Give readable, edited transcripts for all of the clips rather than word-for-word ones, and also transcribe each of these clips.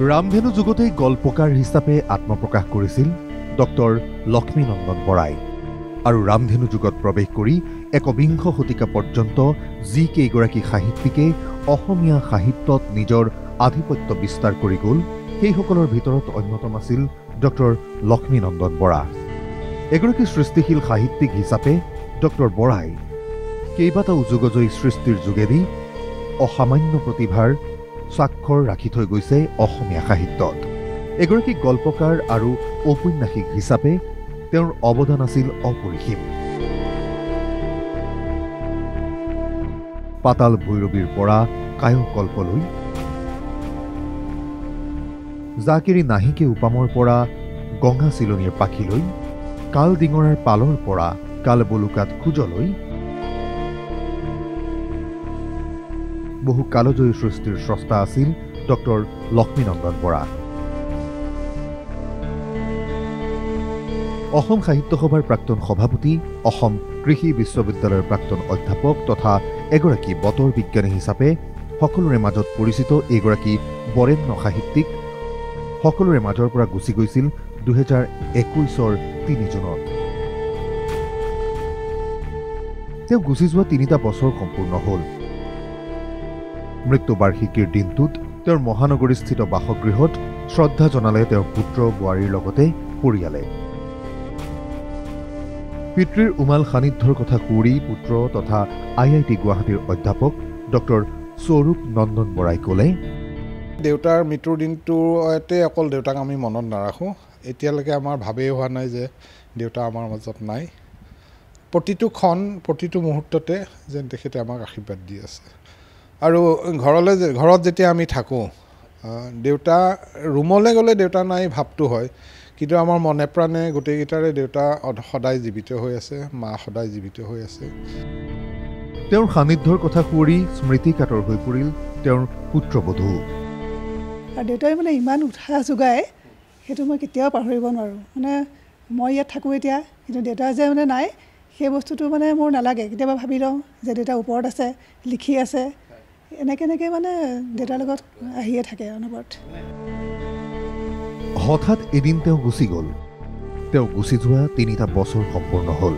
ৰামধেনু যুগতেই গল্পকাৰ হিচাপে আত্মপ্ৰকাশ কৰিছিল ডক্টৰ লক্ষ্মীনন্দন বৰাই আৰু ৰামধেনু যুগত প্ৰৱেশ কৰি একবিংশ শতিকা পৰ্যন্ত যি কেইগৰাকী সাহিত্যিকে অসমীয়া সাহিত্যত নিজৰ আধিপত্য বিস্তাৰ কৰি গ'ল সেইসকলৰ ভিতৰত অন্যতম আছিল ডক্টৰ লক্ষ্মীনন্দন বৰা। এগৰাকী সৃষ্টিশীল সাহিত্যিক হিচাপে ডক্টৰ বৰাই কেইবাটাও যুগজয়ী সৃষ্টিৰ যোগেদি অসামান্য প্ৰতিভাৰ স্বাক্ষৰ ৰাখি থৈ গৈছে অসমীয়া সাহিত্যত। এগৰাকী গল্পকাৰ আৰু ঔপন্যাসিক হিচাপে তেওঁৰ অৱদান আছিল অপৰিসীম। পাতাল ভৈৰৱীৰ পৰা কায়কল্পলৈ, জাকেৰি নাহিকে উপামৰ পৰা গঙা চিলনীৰ পাখিলৈ, কাল ডিঙৰাৰ পালৰ পৰা কাল বলুকাত খোজলৈ বহু কালজয়ী সৃষ্টিৰ স্ৰষ্টা আছিল ডক্টৰ লক্ষ্মীনন্দন বৰা। অসম সাহিত্য সভাৰ প্ৰাক্তন সভাপতি, অসম কৃষি বিশ্ববিদ্যালয়ৰ প্ৰাক্তন অধ্যাপক তথা এগৰাকী বতৰ বিজ্ঞানী হিচাপে সকলোৰে মাজত পৰিচিত এইগৰাকী বৰেণ্য সাহিত্যিক সকলোৰে মাজৰ পৰা গুচি গৈছিল 2021 3 জুনত। তেওঁ গুচি যোৱা 3টা বছৰ সম্পূৰ্ণ হ'ল। মৃত্যুবাৰ্ষিকীৰ দিনটোত তেওঁৰ মহানগৰীস্থিত বাসগৃহত শ্ৰদ্ধা জনালে তেওঁৰ পুত্ৰ বোৱাৰীৰ লগতে পৰিয়ালে। পিতৃৰ উমাল সান্নিধ্যৰ কথা সুঁৱৰি পুত্ৰ তথা IIT গুৱাহাটীৰ অধ্যাপক ডক্টৰ স্বৰূপ নন্দন বৰাই ক'লে, দেউতাৰ মৃত্যুৰ দিনটোতে অকল দেউতাক আমি মনত নাৰাখোঁ। এতিয়ালৈকে আমাৰ ভাবেই হোৱা নাই যে দেউতা আমাৰ মাজত নাই। প্ৰতিটো ক্ষণ প্ৰতিটো মুহূৰ্ততে যেন তেখেতে আমাক আশীৰ্বাদ দি আছে। আৰু ঘৰত যেতিয়া আমি থাকোঁ, দেউতা ৰুমলৈ গ'লে দেউতা নাই ভাৱটো হয়, কিন্তু আমাৰ মনে প্ৰাণে গোটেইকেইটাৰে দেউতা সদায় জীৱিত হৈ আছে, মা সদায় জীৱিত হৈ আছে। তেওঁৰ সান্নিধ্যৰ কথা সুঁৱৰি স্মৃতিকাতৰ হৈ পৰিল তেওঁৰ পুত্ৰবধূ। আৰু দেউতাই মানে ইমান উৎসাহ যোগায়, সেইটো মই কেতিয়াও পাহৰিব নোৱাৰোঁ। মানে মই ইয়াত থাকোঁ এতিয়া, কিন্তু দেউতা যে মানে নাই সেই বস্তুটো মানে মোৰ নালাগে। কেতিয়াবা ভাবি লওঁ যে দেউতা ওপৰত আছে, লিখি আছে, এনেকৈ মানে দেউতাৰ লগত আহিয়ে থাকে অনবৰত। হঠাৎ এদিন তেওঁ গুচি গ'ল। তেওঁ গুচি যোৱা 3টা বছৰ সম্পূৰ্ণ হ'ল।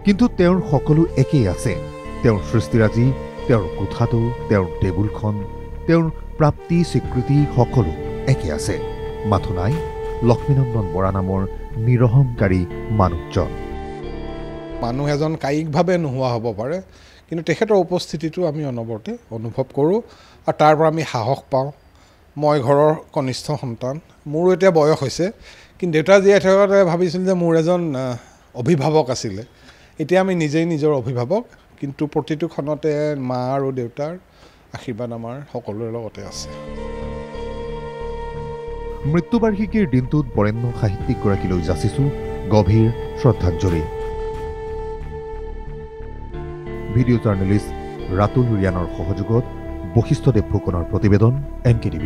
কিন্তু তেওঁৰ সকলো একেই আছে। তেওঁৰ সৃষ্টিৰাজি, তেওঁৰ কোঠাটো, তেওঁৰ টেবুলখন, তেওঁৰ প্ৰাপ্তি স্বীকৃতি সকলো একে আছে। মাথো নাই লক্ষ্মীনন্দন বৰা নামৰ নিৰহংকাৰী মানুহজন। মানুহ এজন কায়িকভাৱে নোহোৱা হ'ব পাৰে, কিন্তু তেখেতৰ উপস্থিতিটো আমি অনবৰতে অনুভৱ কৰোঁ আৰু তাৰ পৰা আমি সাহস পাওঁ। মই ঘৰৰ কনিষ্ঠ সন্তান, মোৰো এতিয়া বয়স হৈছে, কিন্তু দেউতা জীয়াই থকাতে ভাবিছিল যে মোৰ এজন অভিভাৱক আছিলে। এতিয়া আমি নিজেই নিজৰ অভিভাৱক, কিন্তু প্ৰতিটো ক্ষণতে মা আৰু দেউতাৰ আশীৰ্বাদ আমাৰ সকলোৰে লগতে আছে। মৃত্যুবাৰ্ষিকীৰ দিনটোত বৰেণ্য সাহিত্যিকগৰাকীলৈ যাচিছোঁ গভীৰ শ্ৰদ্ধাঞ্জলি। ভিডিঅ' জাৰ্নেলিষ্ট ৰাতুল ৰিয়ানৰ সহযোগত বশিষ্ঠদেৱ ফুকনৰ প্ৰতিবেদন NKTV+।